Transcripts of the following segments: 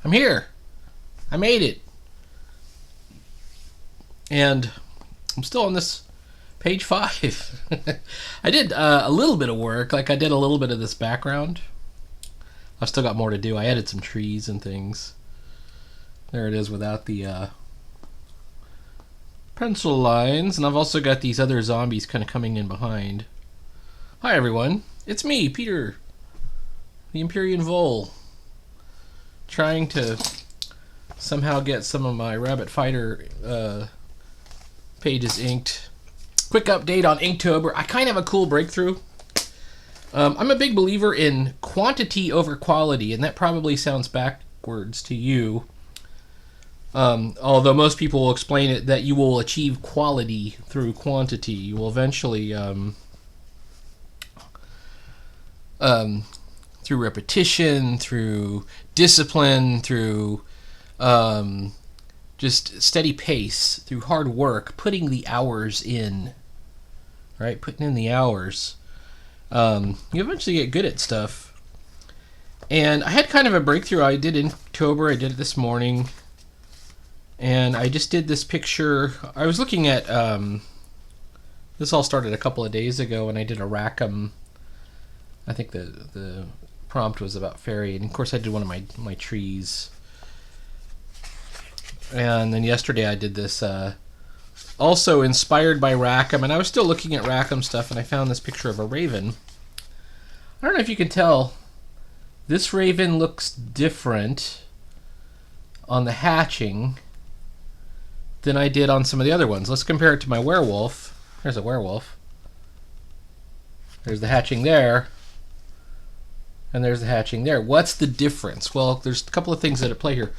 I'm here. I made it. And I'm still on this page 5. I did a little bit of work. Like I did a little bit of this background. I've still got more to do. I added some trees and things. There it is without the pencil lines. And I've also got these other zombies kind of coming in behind. Hi everyone. It's me, Peter. The Empyrean Vole. Trying to somehow get some of my Rabbit Fighter pages inked. Quick update on Inktober. I kind of have a cool breakthrough. I'm a big believer in quantity over quality, and that probably sounds backwards to you. Although most people will explain it that you will achieve quality through quantity. You will eventually, through repetition, through discipline, through just steady pace, through hard work, putting the hours in, right? Putting in the hours. You eventually get good at stuff. And I had kind of a breakthrough. I did in October. I did it this morning. And I just did this picture. I was looking at, this all started a couple of days ago, and I did a Rackham. I think the prompt was about fairy. And of course I did one of my trees. And then yesterday I did this, also inspired by Rackham, and I was still looking at Rackham stuff, and I found this picture of a raven. I don't know if you can tell, this raven looks different on the hatching than I did on some of the other ones. Let's compare it to my werewolf. There's a werewolf. There's the hatching there, and there's the hatching there. What's the difference? Well, there's a couple of things that at play here.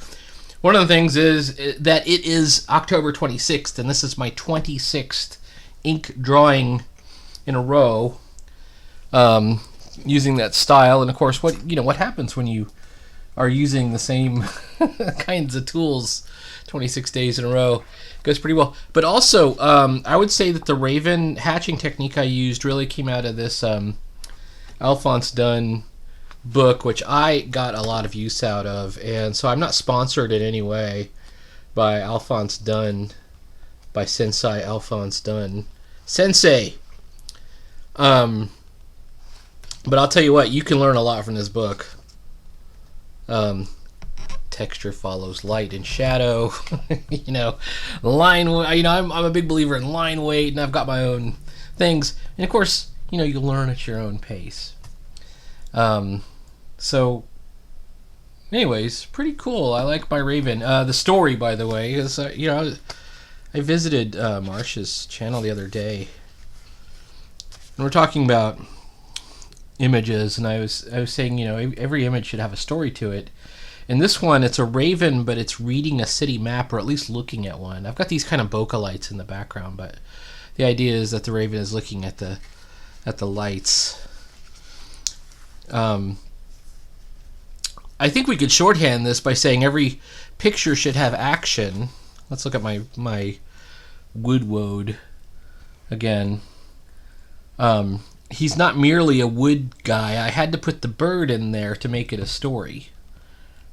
One of the things is that it is October 26th, and this is my 26th ink drawing in a row using that style. And of course, what happens when you are using the same kinds of tools 26 days in a row? It goes pretty well. But also, I would say that the raven hatching technique I used really came out of this Alphonse Dunn book, which I got a lot of use out of. And so I'm not sponsored in any way by Alphonse Dunn, by Sensei Alphonse Dunn. Sensei! But I'll tell you what, you can learn a lot from this book. Texture follows light and shadow. Line. I'm a big believer in line weight, and I've got my own things. And of course, you learn at your own pace. So, anyways, pretty cool. I like my raven. The story, by the way, is I visited Marsh's channel the other day, and we're talking about images, and I was saying, every image should have a story to it. In this one, it's a raven, but it's reading a city map, or at least looking at one. I've got these kind of bokeh lights in the background, but the idea is that the raven is looking at the lights. I think we could shorthand this by saying every picture should have action. Let's look at my wood again. He's not merely a wood guy. I had to put the bird in there to make it a story,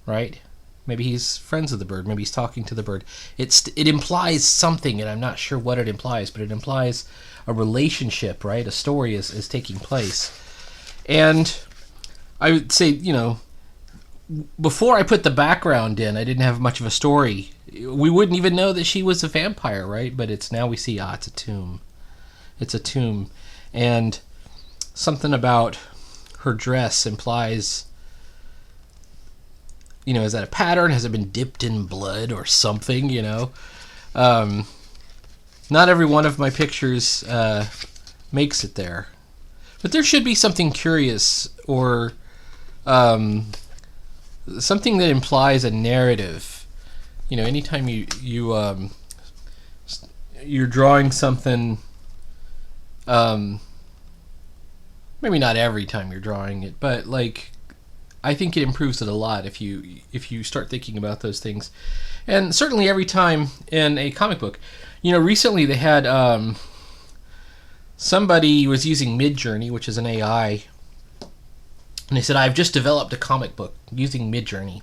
right? Maybe he's friends with the bird. Maybe he's talking to the bird. It implies something, and I'm not sure what it implies, but it implies a relationship, right? A story is taking place. And I would say, before I put the background in, I didn't have much of a story. We wouldn't even know that she was a vampire, right? But now we see, it's a tomb. It's a tomb. And something about her dress implies, is that a pattern? Has it been dipped in blood or something, Not every one of my pictures makes it there. But there should be something curious or something that implies a narrative. Anytime you're drawing something, maybe not every time you're drawing it, but I think it improves it a lot if you start thinking about those things. And certainly every time in a comic book. Recently they had somebody was using Midjourney, which is an AI And they said, I've just developed a comic book using Midjourney.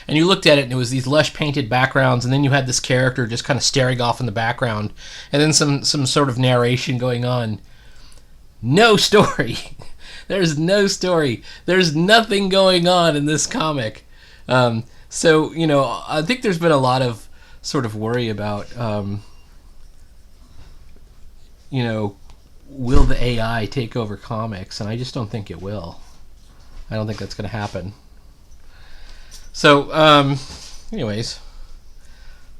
And you looked at it, and it was these lush painted backgrounds, and then you had this character just kind of staring off in the background, and then some sort of narration going on. No story. There's no story. There's nothing going on in this comic. So, you know, I think there's been a lot of sort of worry about, you know, will the AI take over comics? And I just don't think it will. I don't think that's going to happen. So, anyways,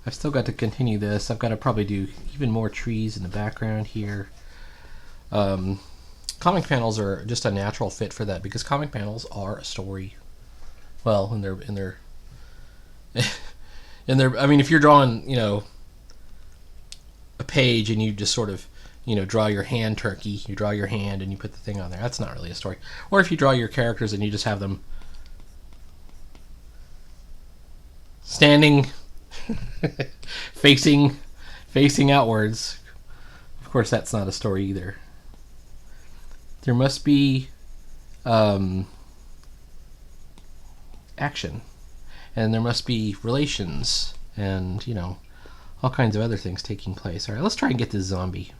I've still got to continue this. I've got to probably do even more trees in the background here. Comic panels are just a natural fit for that because comic panels are a story. Well, in their I mean, if you're drawing, you know, a page and you just sort of, you know, draw your hand turkey, you draw your hand and you put the thing on there, that's not really a story. Or if you draw your characters and you just have them standing facing outwards, of course that's not a story either. There must be action, and there must be relations, and, you know, all kinds of other things taking place. All right, let's try and get this zombie.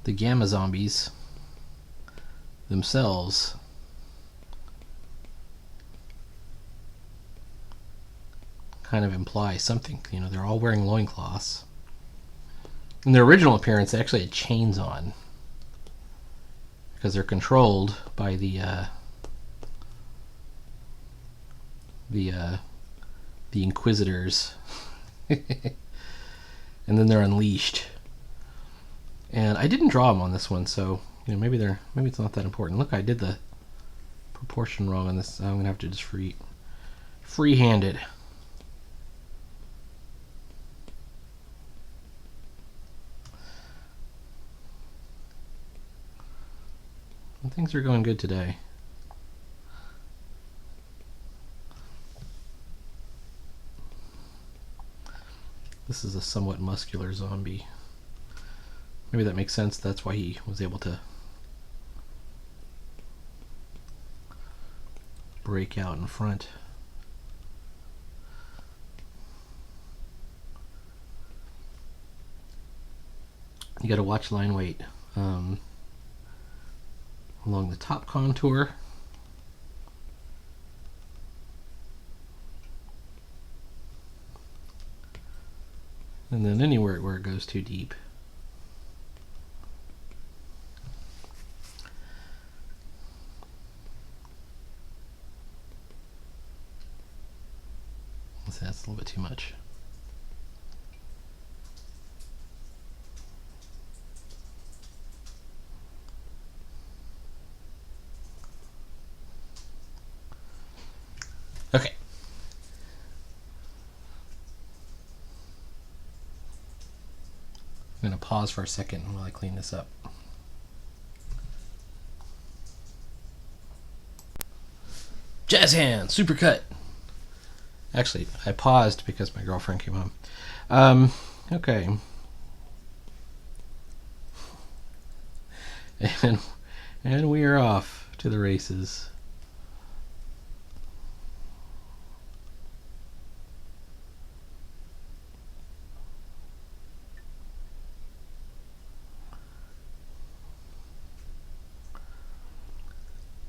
The gamma zombies themselves kind of imply something. You know, they're all wearing loincloths. In their original appearance, they actually had chains on because they're controlled by the Inquisitors, and then they're unleashed. And I didn't draw them on this one, so, you know, maybe it's not that important. Look, I did the proportion wrong on this. I'm gonna have to just freehand it. And things are going good today. This is a somewhat muscular zombie. Maybe that makes sense. That's why he was able to break out in front. You got to watch line weight along the top contour. And then anywhere where it goes too deep. That's a little bit too much. Okay. I'm going to pause for a second while I clean this up. Jazz hand, supercut. Actually, I paused because my girlfriend came home. Okay. And we are off to the races.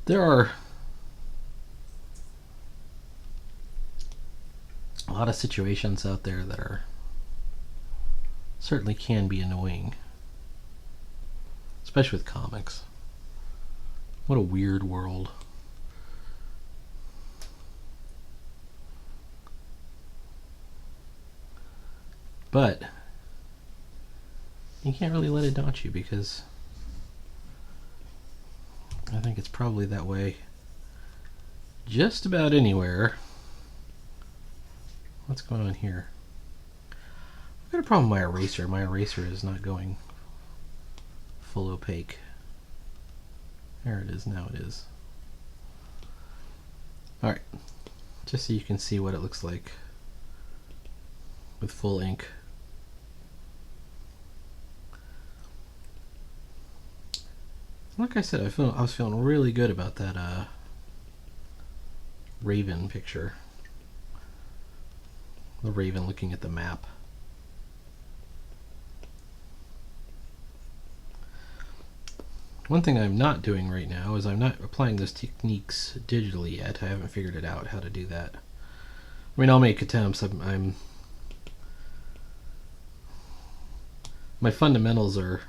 There are a lot of situations out there that are certainly can be annoying, especially with comics. What a weird world. But you can't really let it daunt you, because I think it's probably that way just about anywhere. What's going on here? I've got a problem with my eraser. My eraser is not going full opaque. There it is. Now it is. Alright. Just so you can see what it looks like. with full ink. Like I said, I was feeling really good about that raven picture. The raven looking at the map. One thing I'm not doing right now is I'm not applying those techniques digitally yet. I haven't figured it out how to do that. I mean, I'll make attempts. My fundamentals are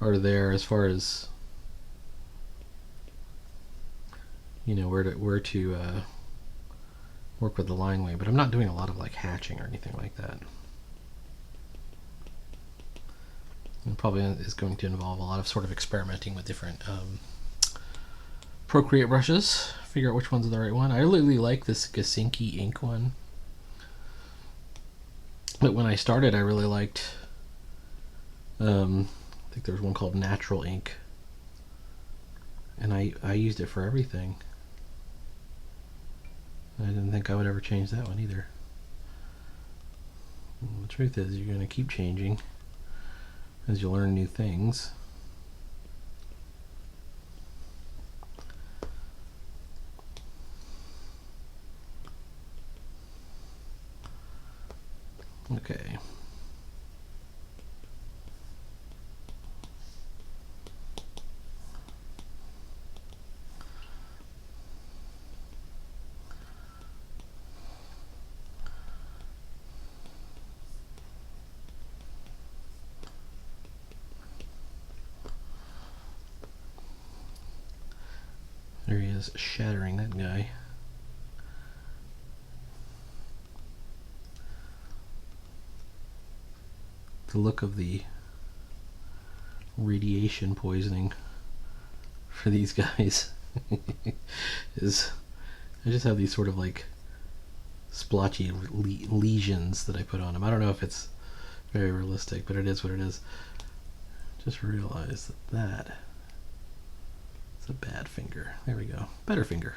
there as far as, you know, where to work with the line weight, but I'm not doing a lot of like hatching or anything like that. It probably is going to involve a lot of sort of experimenting with different Procreate brushes, figure out which one's the right one. I really like this Gasinki ink one, but when I started I really liked I think there was one called Natural Ink, and I used it for everything. I didn't think I would ever change that one either. Well, the truth is, you're going to keep changing as you learn new things. Okay. There he is, shattering that guy. The look of the radiation poisoning for these guys is, I just have these sort of like splotchy lesions that I put on them. I don't know if it's very realistic, but it is what it is. Just realized that it's a bad finger. There we go. Better finger.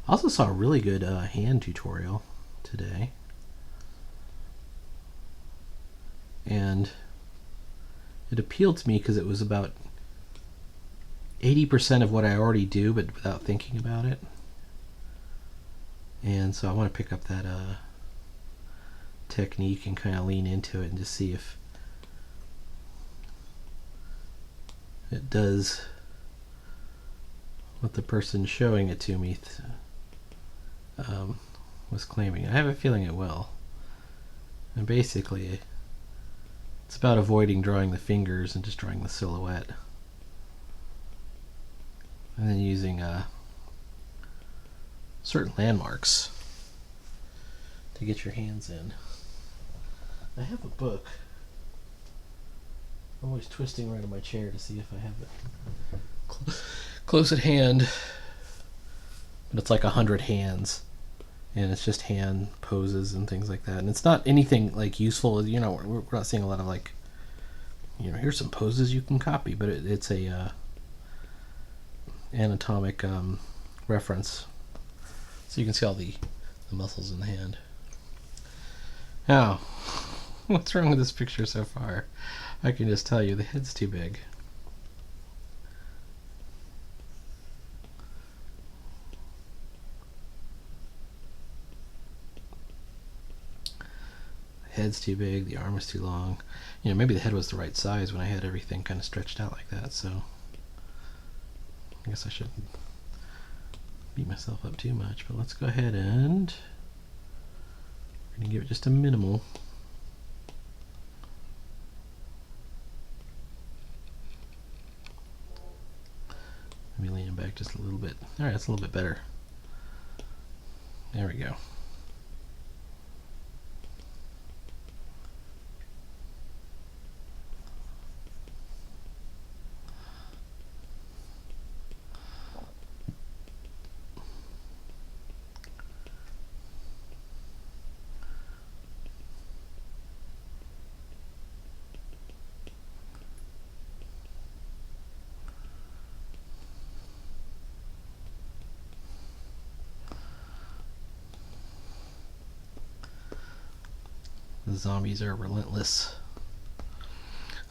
I also saw a really good hand tutorial today. And it appealed to me because it was about 80% of what I already do, but without thinking about it. And so I want to pick up that technique and kind of lean into it and just see if it does what the person showing it to me was claiming. I have a feeling it will. And basically, it's about avoiding drawing the fingers and just drawing the silhouette. And then using certain landmarks to get your hands in. I have a book. I'm always twisting right on my chair to see if I have it close at hand. But it's like 100 hands. And it's just hand poses and things like that. And it's not anything like useful. You know, we're not seeing a lot of like, you know, here's some poses you can copy. But it's a anatomic reference. So you can see all the muscles in the hand. Now, what's wrong with this picture so far? I can just tell you, the head's too big. Head's too big, the arm is too long. You know, maybe the head was the right size when I had everything kind of stretched out like that, so I guess I shouldn't beat myself up too much, but let's go ahead and we're going to give it just a minimal. Let me lean it back just a little bit. Alright, that's a little bit better. There we go. The zombies are relentless.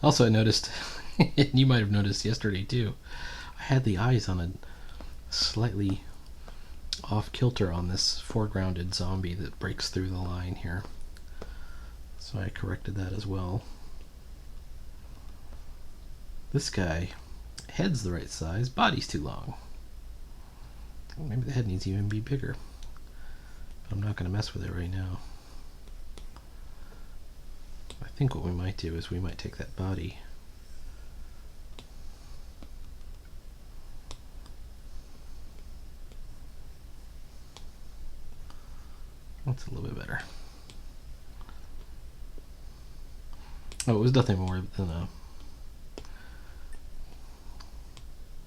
Also, I noticed, and you might have noticed yesterday too, I had the eyes on a slightly off kilter on this foregrounded zombie that breaks through the line here. So I corrected that as well. This guy, head's the right size, body's too long. Maybe the head needs to even be bigger. But I'm not going to mess with it right now. I think what we might do is we might take that body that's a little bit better. Oh, it was nothing more than a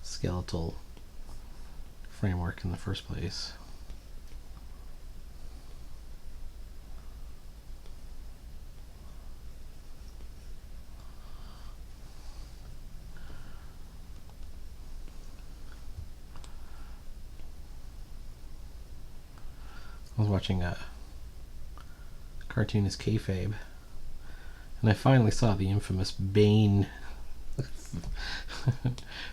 skeletal framework in the first place. I was watching a cartoonist kayfabe, and I finally saw the infamous Bane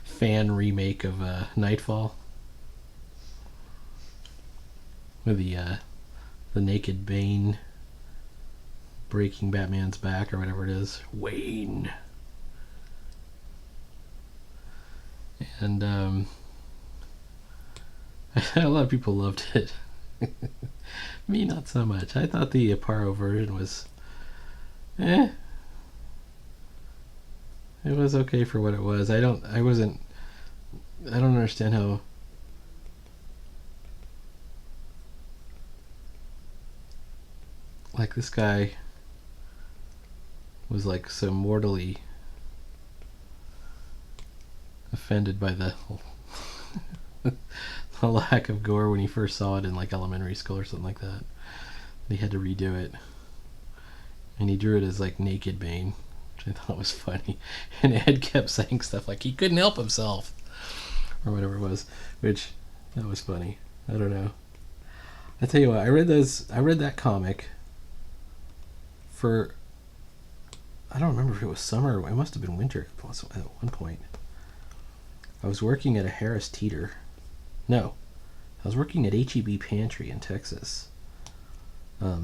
fan remake of Nightfall, with the naked Bane breaking Batman's back or whatever it is, Wayne, and a lot of people loved it. Me, not so much. I thought the Aparo version was it was okay for what it was. I don't understand how like this guy was like so mortally offended by the the lack of gore when he first saw it in like elementary school or something like that. They had to redo it, and he drew it as like naked Bane, which I thought was funny. And Ed kept saying stuff like he couldn't help himself or whatever it was, which that was funny. I don't know. I tell you what, I read that comic for, I don't remember if it was summer. It must have been winter at one point. I was working at a Harris Teeter. No, I was working at H-E-B Pantry in Texas,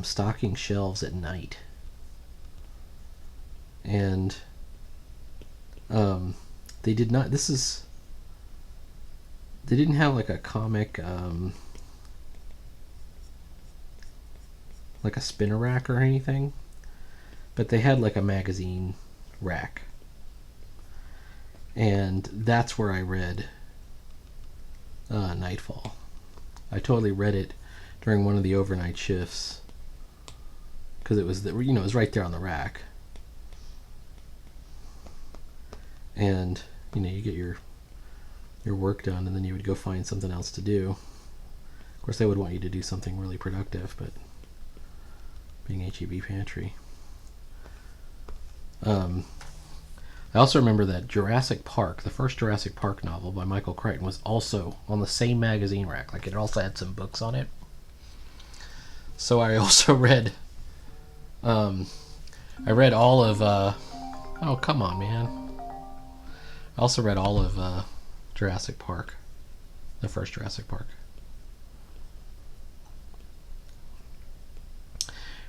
stocking shelves at night. And they did not, they didn't have like a comic, like a spinner rack or anything, but they had like a magazine rack. And that's where I read Nightfall. I totally read it during one of the overnight shifts because it was it was right there on the rack, and you get your work done, and then you would go find something else to do. Of course, they would want you to do something really productive, but being H-E-B Pantry. I also remember that Jurassic Park, the first Jurassic Park novel by Michael Crichton, was also on the same magazine rack. Like, it also had some books on it. So I also read, I read all of, oh, come on, man. I also read all of Jurassic Park, the first Jurassic Park.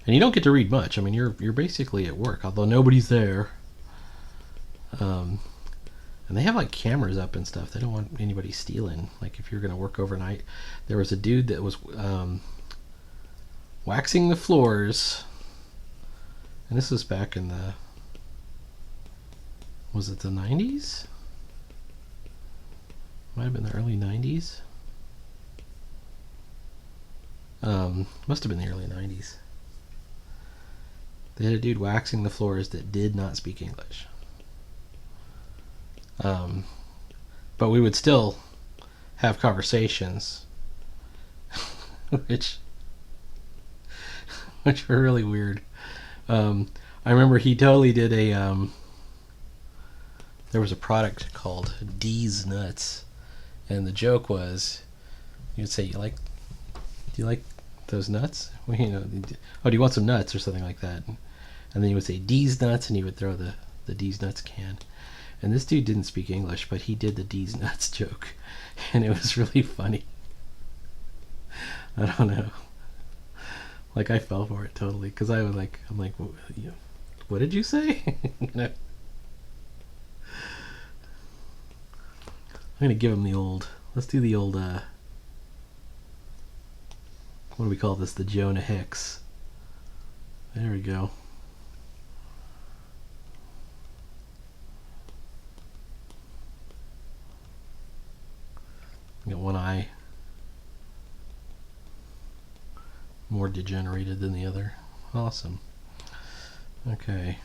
And you don't get to read much. I mean, you're basically at work, although nobody's there. And they have like cameras up and stuff. They don't want anybody stealing. Like if you're going to work overnight, there was a dude that was waxing the floors, and this was back in the, was it the 90s? Might have been the early 90s. Must have been the early 90s. They had a dude waxing the floors that did not speak English. But we would still have conversations, which were really weird. I remember he totally did a, there was a product called D's Nuts, and the joke was, you'd say, do you like those nuts? Well, oh, do you want some nuts or something like that? And then he would say D's nuts, and he would throw the D's nuts can. And this dude didn't speak English, but he did the D's nuts joke, and it was really funny. I don't know. Like, I fell for it totally, because I'm like, what did you say? You know? I'm gonna give him the old. Let's do the old. What do we call this? The Jonah Hicks. There we go. Got one eye more degenerated than the other. Awesome. Okay.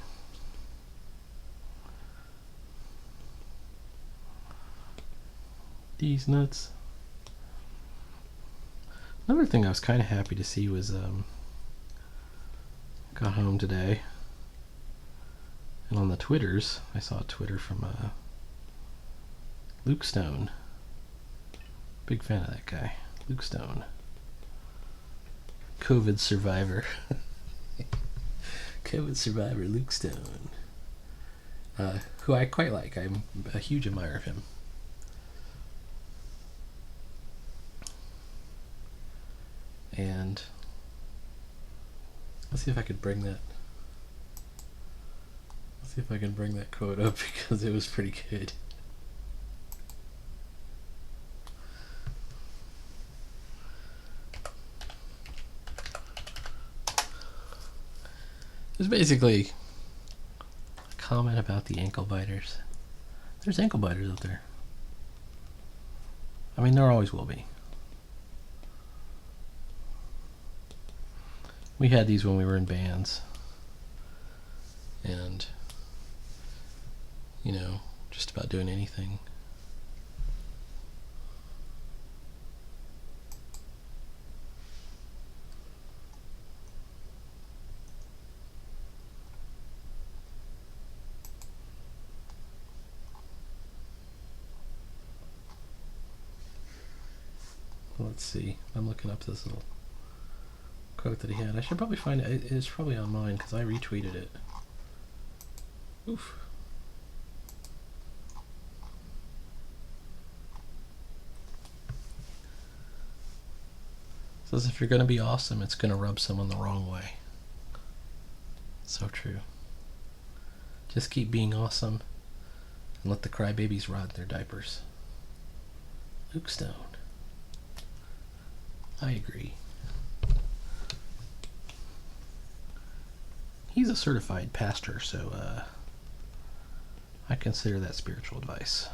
These nuts. Another thing I was kind of happy to see was got home today, and on the Twitters I saw a Twitter from Luke Stone. Big fan of that guy, Luke Stone. COVID survivor. COVID survivor Luke Stone. Who I quite like. I'm a huge admirer of him. And let's see if I could bring that. Let's see if I can bring that quote up, because it was pretty good. It's basically a comment about the ankle biters. There's ankle biters out there. I mean, there always will be. We had these when we were in bands, and just about doing anything. Let's see. I'm looking up this little quote that he had. I should probably find it. It's probably on mine because I retweeted it. Oof. It says if you're going to be awesome, it's going to rub someone the wrong way. So true. Just keep being awesome and let the crybabies rot in their diapers. Luke Stone. I agree. He's a certified pastor, so I consider that spiritual advice.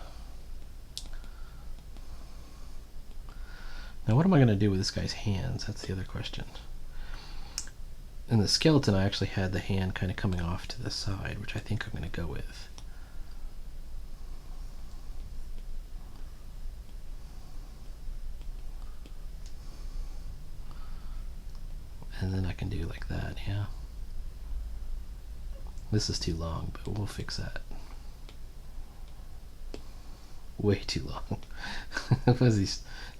Now, what am I going to do with this guy's hands? That's the other question. In the skeleton, I actually had the hand kind of coming off to the side, which I think I'm going to go with. And then I can do like that, yeah. This is too long, but we'll fix that. Way too long. What is he,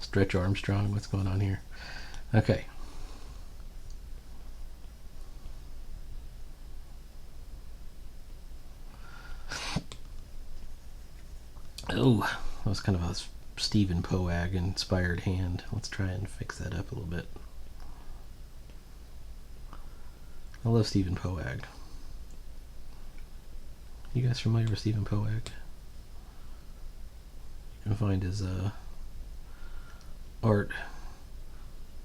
Stretch Armstrong? What's going on here? Okay. Oh, that was kind of a Stephen Poag inspired hand. Let's try and fix that up a little bit. I love Stephen Poag. You guys familiar with Stephen Poag? You can find his art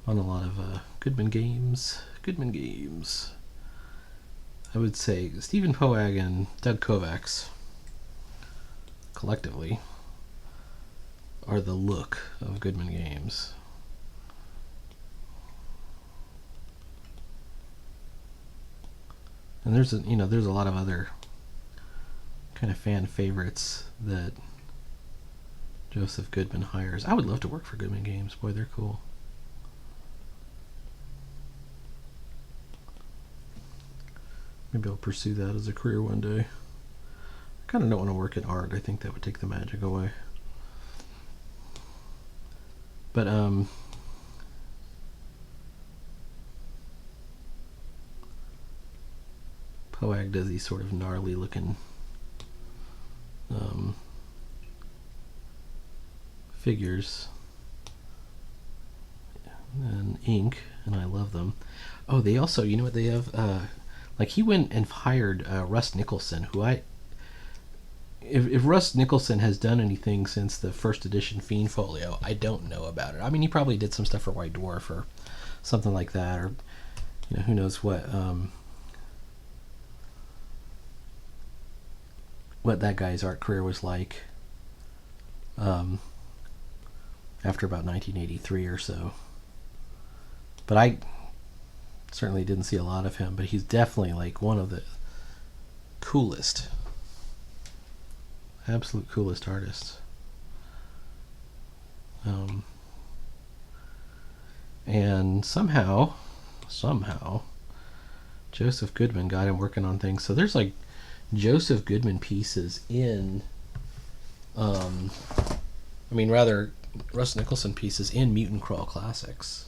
on a lot of Goodman Games. Goodman Games. I would say Stephen Poag and Doug Kovacs collectively are the look of Goodman Games. And there's a lot of other kind of fan favorites that Joseph Goodman hires. I would love to work for Goodman Games. Boy, they're cool. Maybe I'll pursue that as a career one day. I kind of don't want to work in art. I think that would take the magic away. But Poag does these sort of gnarly looking figures and ink, and I love them. Oh, they also, you know what they have? Like he went and hired Russ Nicholson, who if Russ Nicholson has done anything since the first edition Fiend Folio, I don't know about it. I mean, he probably did some stuff for White Dwarf or something like that, or who knows what that guy's art career was like after about 1983 or so. But I certainly didn't see a lot of him, but he's definitely like one of the coolest, absolute coolest artists. And somehow Joseph Goodman got him working on things. So there's like Joseph Goodman pieces in Russ Nicholson pieces in Mutant Crawl Classics.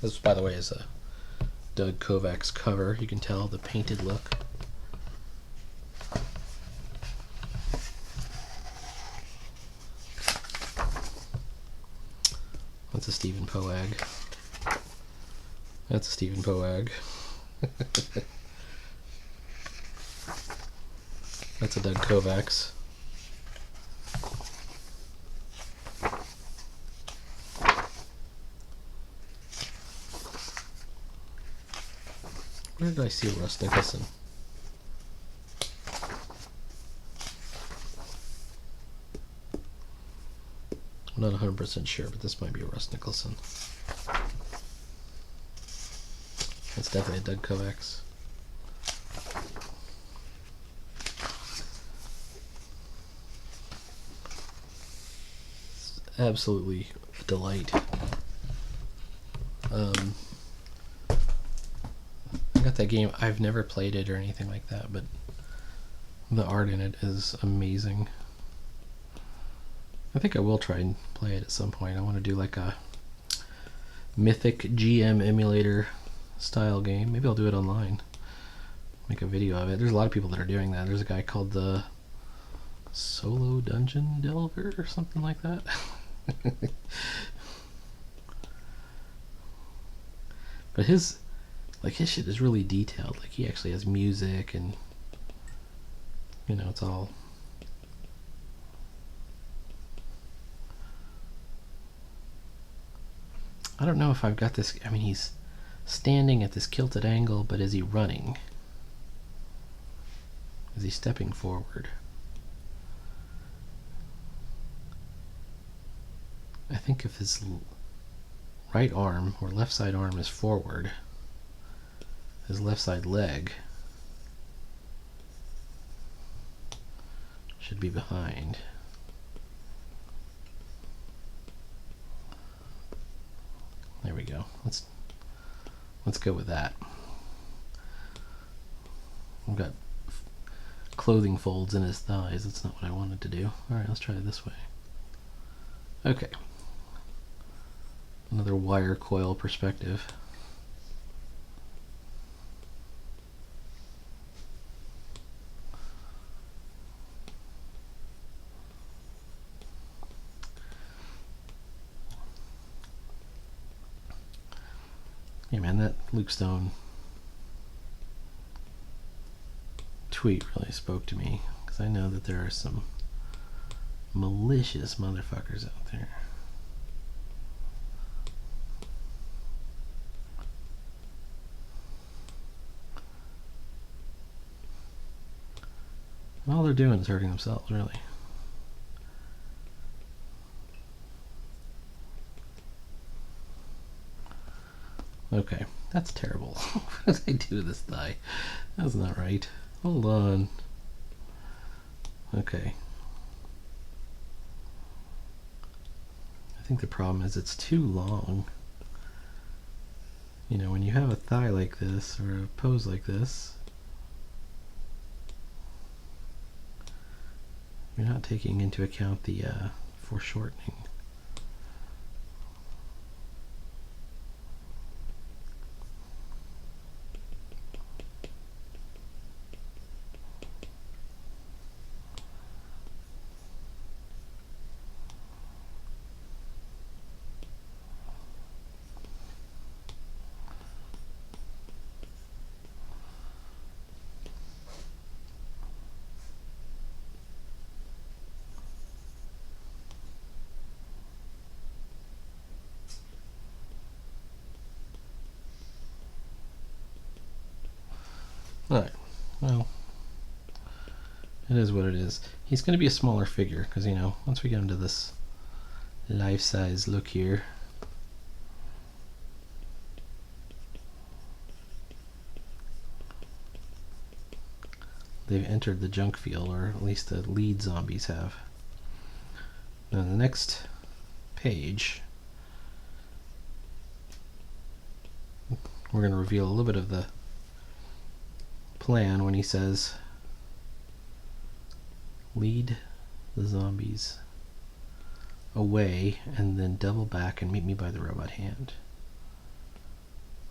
This, by the way, is a Doug Kovacs cover. You can tell the painted look. That's a Stephen Poag. That's a Stephen Poag. That's a Doug Kovacs. Where did I see Russ Nicholson? I'm not 100% sure, but this might be a Russ Nicholson. That's definitely a Doug Kovacs. It's absolutely a delight. I got that game. I've never played it or anything like that, but the art in it is amazing. I think I will try and play it at some point. I want to do like a Mythic GM emulator style game. Maybe I'll do it online. Make a video of it. There's a lot of people that are doing that. There's a guy called the Solo Dungeon Delver or something like that. But his shit is really detailed. Like he actually has music and it's all I don't know if I've got this. I mean, he's standing at this kilted angle, but is he running? Is he stepping forward? I think if his right arm or left side arm is forward, his left side leg should be behind. There we go. Let's go with that. I've got clothing folds in his thighs. That's not what I wanted to do. All right, let's try it this way. Okay. Another wire coil perspective. Yeah, man, that Luke Stone tweet really spoke to me, because I know that there are some malicious motherfuckers out there. And all they're doing is hurting themselves, really. Okay, that's terrible. What did I do with this thigh? That's not right. Hold on. Okay. I think the problem is it's too long. When you have a thigh like this, or a pose like this, you're not taking into account the foreshortening. Alright, well, it is what it is. He's going to be a smaller figure, because, you know, once we get into this life-size look here, they've entered the junk field, or at least the lead zombies have. Now the next page, we're going to reveal a little bit of the plan when he says, lead the zombies away and then double back and meet me by the robot hand.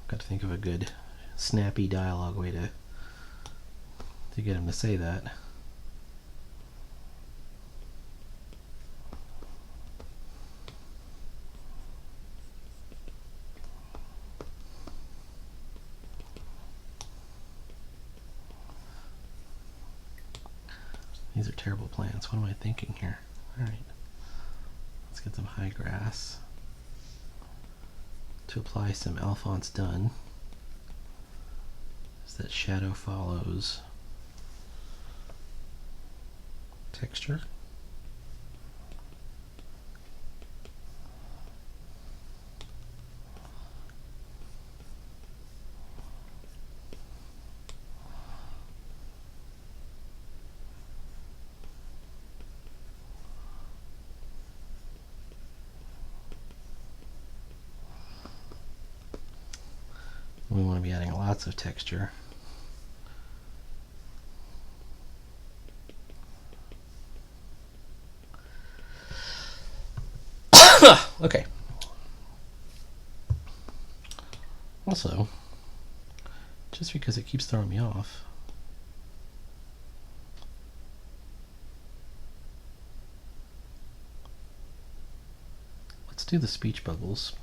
Got to think of a good snappy dialogue way to get him to say that. These are terrible plants. What am I thinking here? Alright. Let's get some high grass. To apply some Alphonse Dunn. As that shadow follows texture. We want to be adding lots of texture. Okay. Also, just because it keeps throwing me off, let's do the speech bubbles.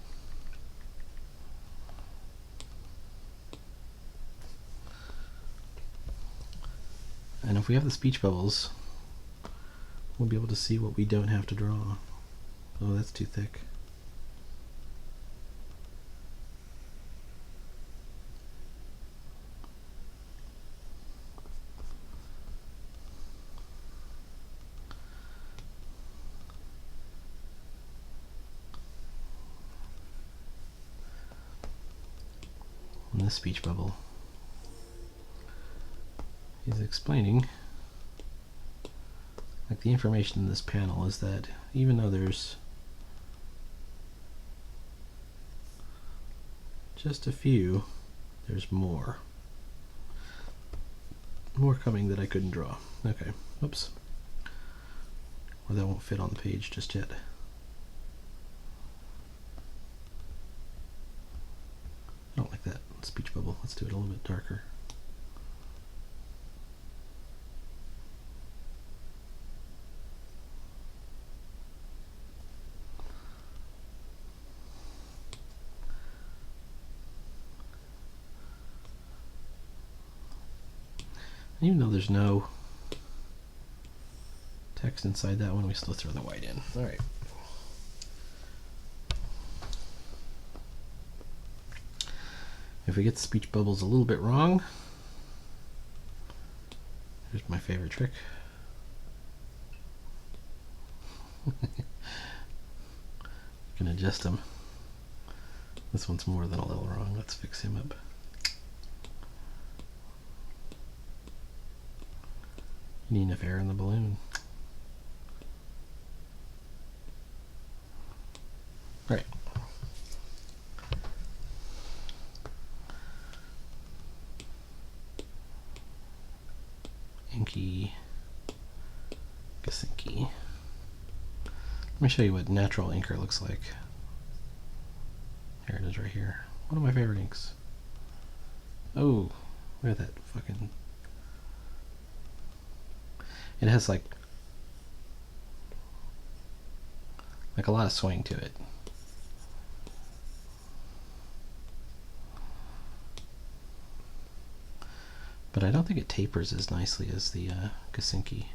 And if we have the speech bubbles, we'll be able to see what we don't have to draw. Oh, that's too thick. In this speech bubble, he's explaining, like, the information in this panel is that even though there's just a few, there's more. More coming that I couldn't draw. Okay, oops. Or that won't fit on the page just yet. I don't like that speech bubble. Let's do it a little bit darker. Even though there's no text inside that one, we still throw the white in. Alright. If we get the speech bubbles a little bit wrong, here's my favorite trick. You can adjust them. This one's more than a little wrong. Let's fix him up. You need enough air in the balloon. Right. Inky. Gasinky. Let me show you what natural inker looks like. Here it is right here. One of my favorite inks. Oh, look at that fucking... It has like a lot of swing to it. But I don't think it tapers as nicely as the Gasinky.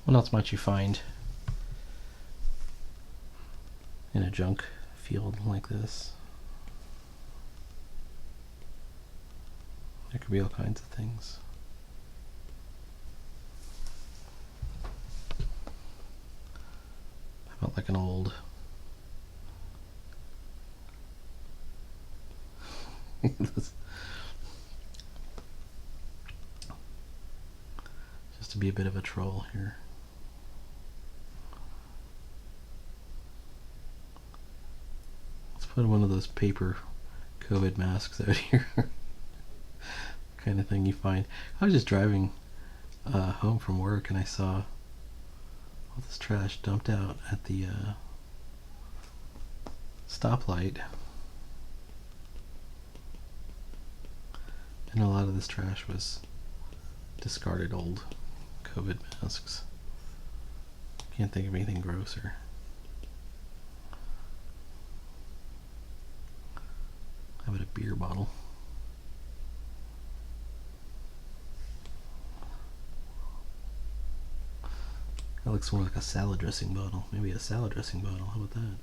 What else might you find in a junk field like this? There could be all kinds of things. How about like an old just to be a bit of a troll here. Let's put one of those paper COVID masks out here. Kind of thing you find. I was just driving home from work and I saw all this trash dumped out at the stoplight. And a lot of this trash was discarded old COVID masks. Can't think of anything grosser. How about a beer bottle? That looks more like a salad dressing bottle. Maybe a salad dressing bottle. How about that?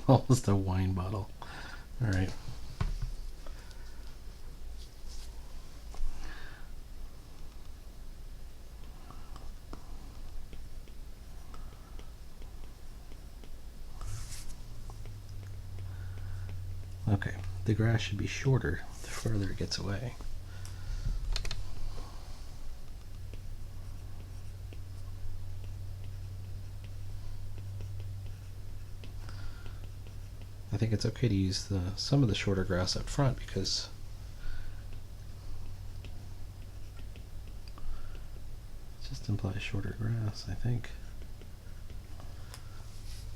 Almost a wine bottle. All right. Okay, the grass should be shorter the further it gets away. I think it's okay to use some of the shorter grass up front because it just implies shorter grass, I think.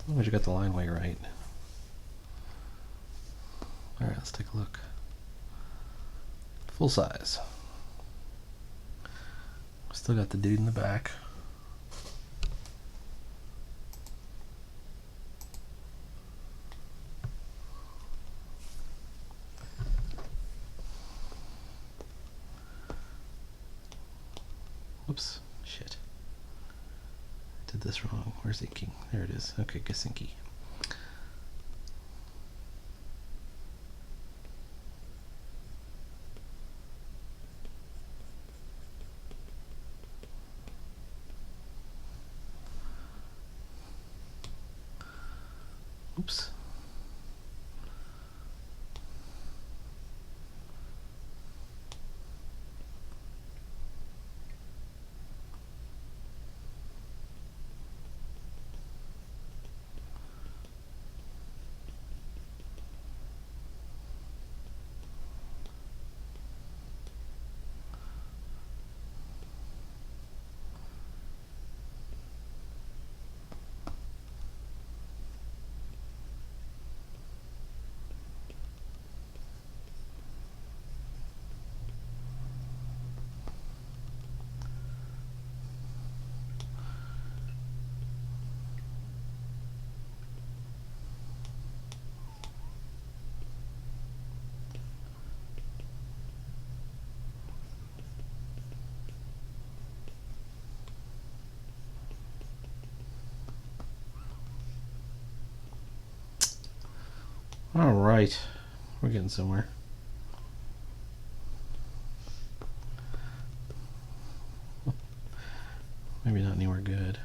As long as you got the line way right. Alright, let's take a look. Full size. Still got the dude in the back. Whoops, shit. I did this wrong. Where's inking? There it is. Okay, Gasinki. Oops. All right, we're getting somewhere. Maybe not anywhere good.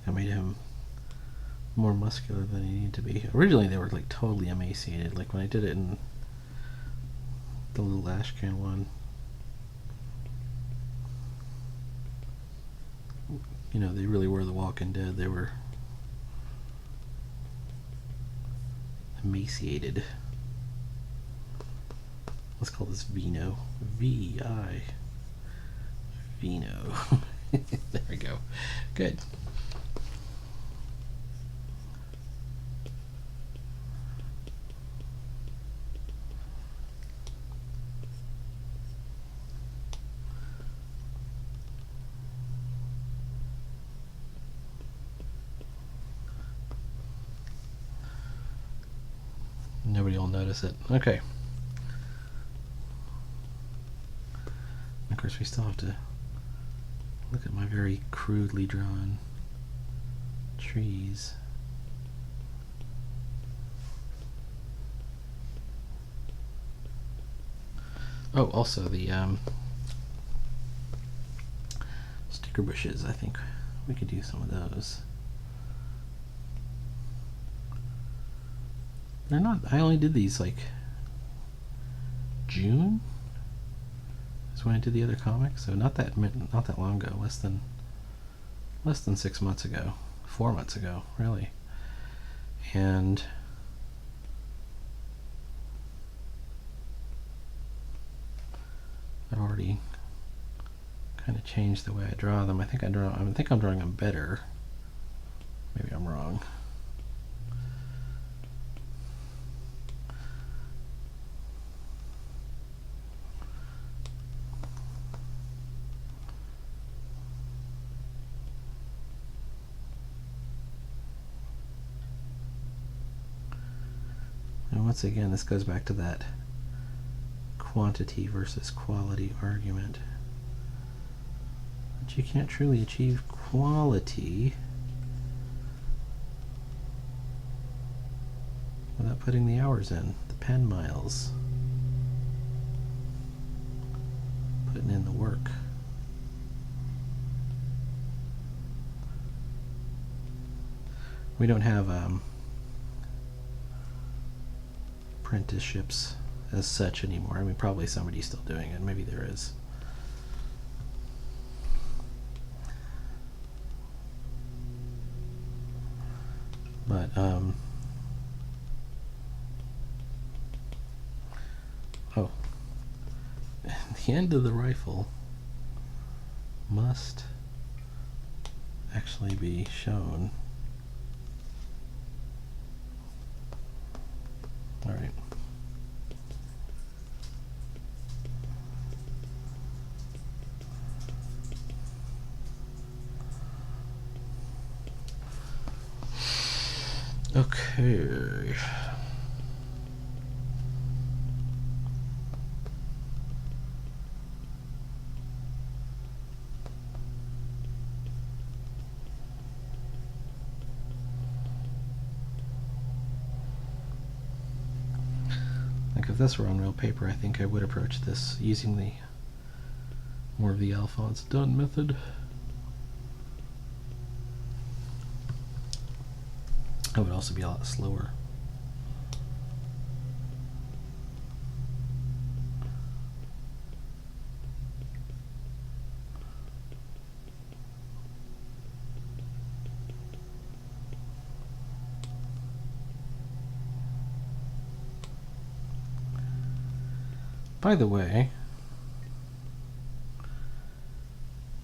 I made him more muscular than he needed to be. Originally they were like totally emaciated, like when I did it in the little ashcan one. You know, they really were the Walking Dead. They were emaciated. Let's call this Vino. V-I. Vino. There we go. Good. Nobody will notice it. Okay. Of course, we still have to look at my very crudely drawn trees. Oh, also the sticker bushes. I think we could do some of those. They're not. I only did these like June. Is when I did the other comic, so not that long ago. Less than 6 months ago, 4 months ago, really. And I've already kind of changed the way I draw them. I think I'm drawing them better. Maybe I'm wrong. And once again, this goes back to that quantity versus quality argument. But you can't truly achieve quality without putting the hours in, the pen miles, putting in the work. We don't have apprenticeships as such anymore. I mean, probably somebody's still doing it. Maybe there is. But oh, the end of the rifle must actually be shown. All right. Okay. Like if this were on real paper, I think I would approach this using the more of the Alphonse Dunn method. It would also be a lot slower. By the way,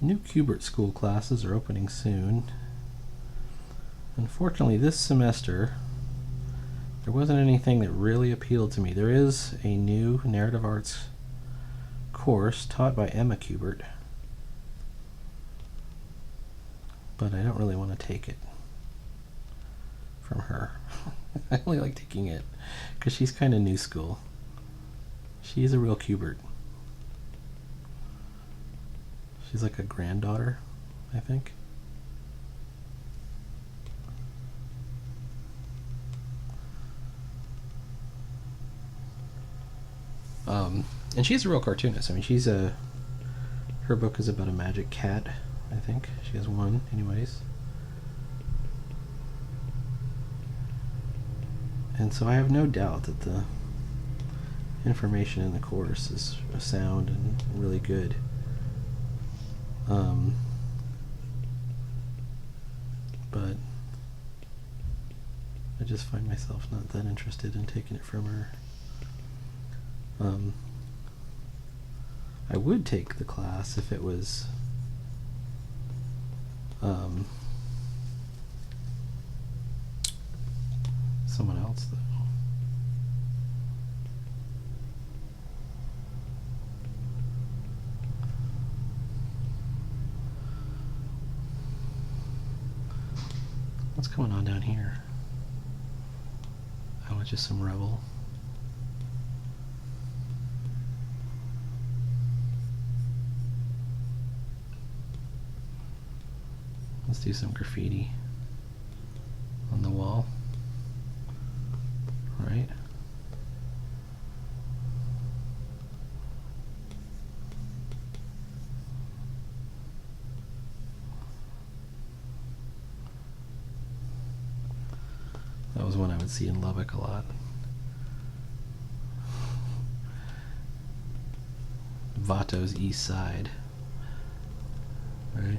new Kubert School classes are opening soon. Unfortunately, this semester, there wasn't anything that really appealed to me. There is a new narrative arts course taught by Emma Kubert, but I don't really want to take it from her. I only like taking it because she's kind of new school. She's a real Kubert. She's like a granddaughter, I think. And she's a real cartoonist. I mean, her book is about a magic cat, I think. She has one, anyways. And so I have no doubt that the information in the course is sound and really good. But I just find myself not that interested in taking it from her. I would take the class if it was someone else, though. What's going on down here? Oh, it's just some rubble. Let's do some graffiti on the wall. Right? That was one I would see in Lubbock a lot. Vato's East Side. Right?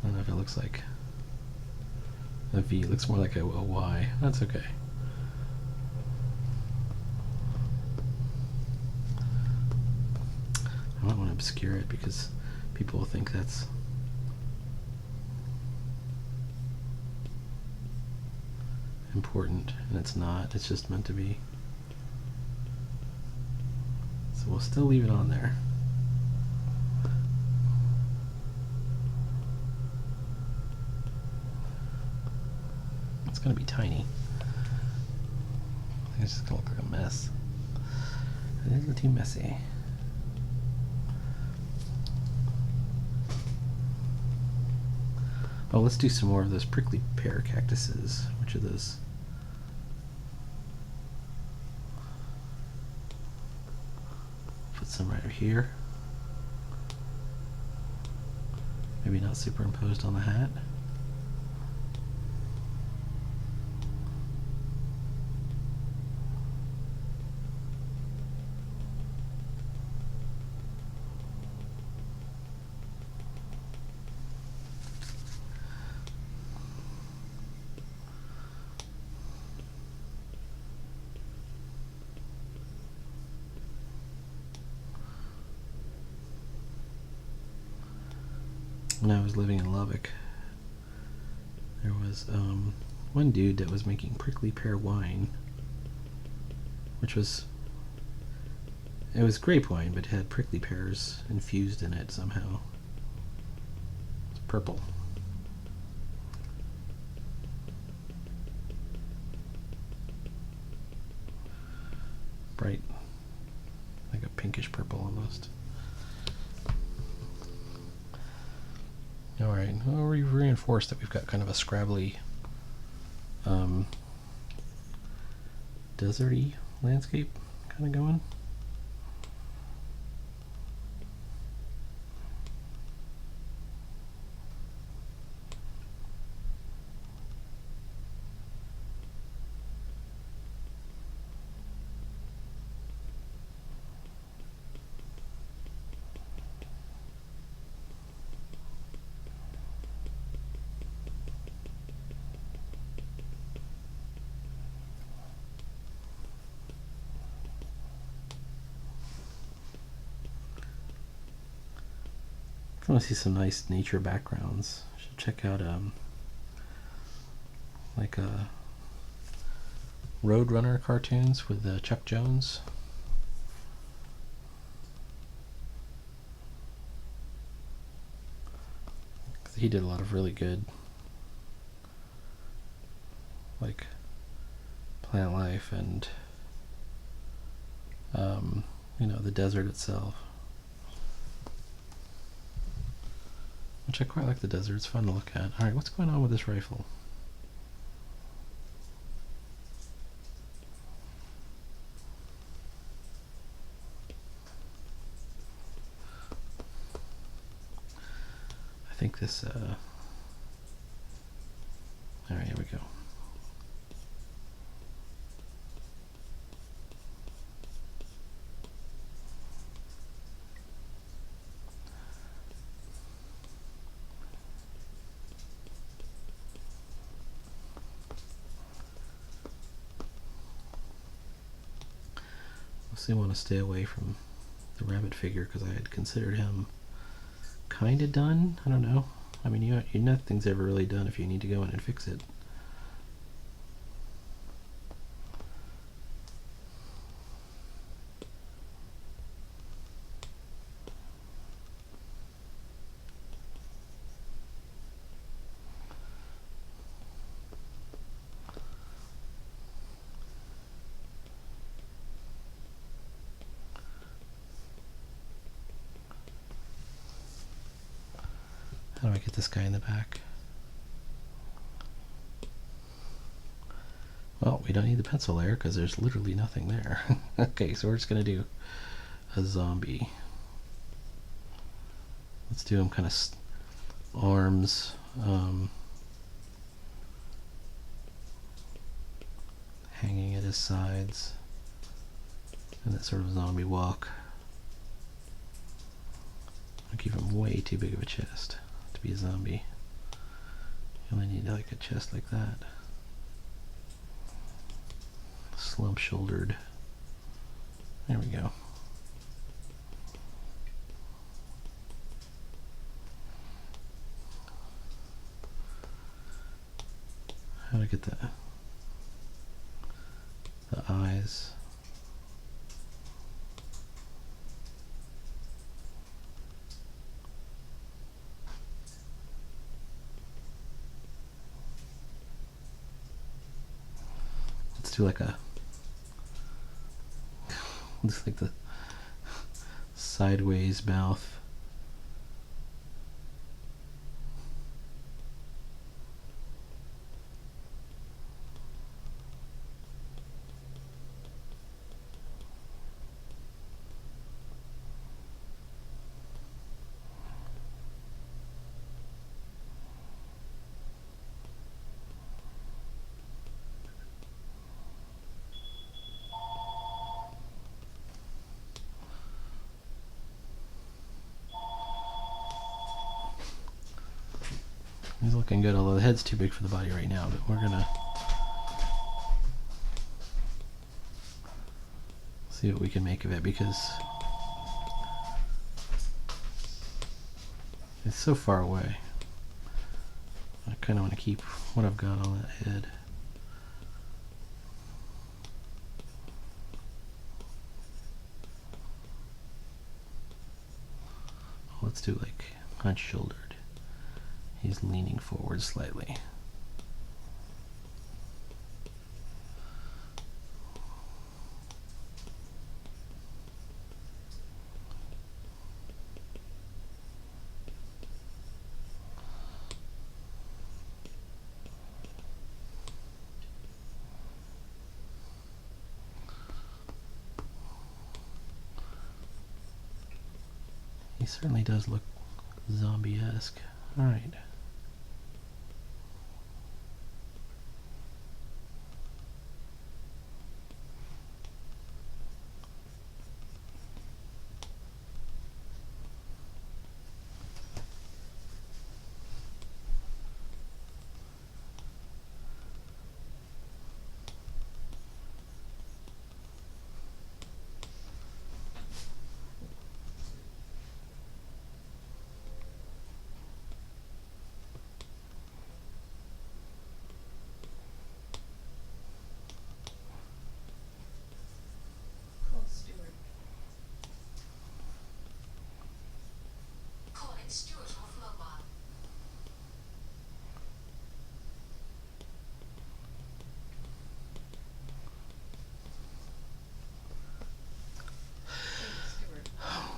I don't know if it looks like a V. It looks more like a Y. That's okay. I don't want to obscure it because people will think that's important, and it's not. It's just meant to be. So we'll still leave it on there. It's going to be tiny. I think it's just going to look like a mess. It isn't too messy. Oh, let's do some more of those prickly pear cactuses. Which of those? Put some right over here. Maybe not superimposed on the hat. When I was living in Lubbock, there was one dude that was making prickly pear wine, which was, it was grape wine, but it had prickly pears infused in it somehow. It's purple. Bright, like a pinkish purple almost. Alright, well, we've reinforced that we've got kind of a scrabbly, deserty landscape kind of going. If you want to see some nice nature backgrounds, you should check out like Roadrunner cartoons with Chuck Jones. He did a lot of really good, like, plant life and you know, the desert itself. Which I quite like the desert. It's fun to look at. Alright, what's going on with this rifle? think this, alright, here we go. I want to stay away from the rabbit figure because I had considered him kind of done. I don't know. I mean, nothing's ever really done if you need to go in and fix it. How do I get this guy in the back? Well, we don't need the pencil there because there's literally nothing there. Okay, so we're just going to do a zombie. Let's do him kind of arms, hanging at his sides, and that sort of zombie walk. I give him way too big of a chest to be a zombie. You only need like a chest like that. Slump shouldered. There we go. How to get the eyes. Let's do like a, looks like the sideways mouth. He's looking good, although the head's too big for the body right now, but we're gonna see what we can make of it because it's so far away. I kind of want to keep what I've got on that head. Let's do like hunch shouldered. He's leaning forward slightly. He certainly does look zombie-esque. All right.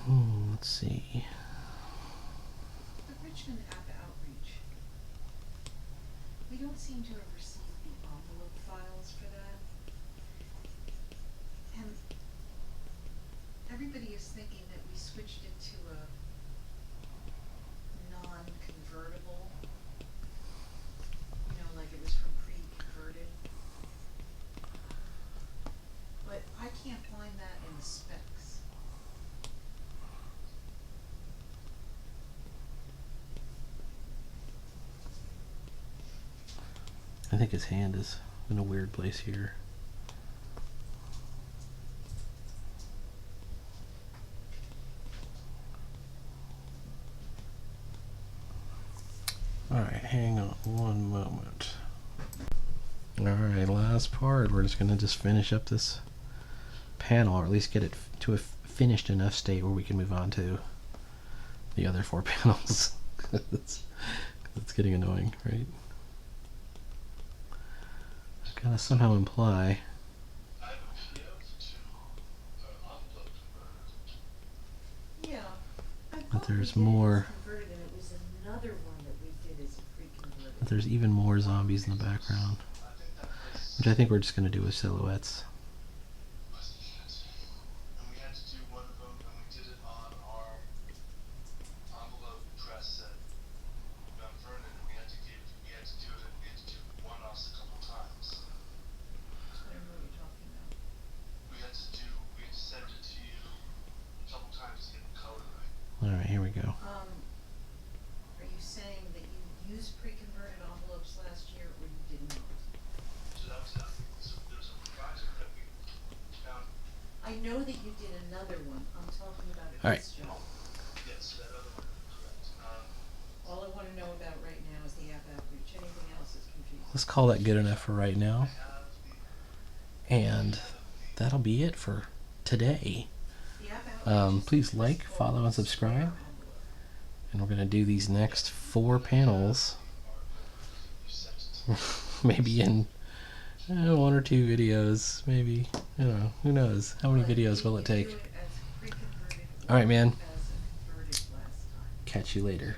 Let's see. The Richmond app outreach. We don't seem to have received the envelope files for that. And everybody is thinking that we switched it to a non-convertible I think his hand is in a weird place here. Alright, hang on one moment. Alright, last part. We're just going to finish up this panel, or at least get it to a finished enough state where we can move on to the other 4 panels. That's getting annoying, right? I've got to somehow imply Yeah. that there's more. Converted, and it was another one that we did as a pre-converted. That there's even more zombies in the background, which I think we're just going to do with silhouettes. Alright, here we go. Are you saying that you used pre-converted envelopes last year, or you did not? I know that you did another one. I'm talking about this job. All I want to know about right now is the app outreach. Anything else is confusing. Let's call that good enough for right now. And that'll be it for today. Please like, follow, and subscribe. And we're going to do these next 4 panels. Maybe in 1 or 2 videos. Maybe. I don't know. Who knows? How many videos will it take? Alright, man. Catch you later.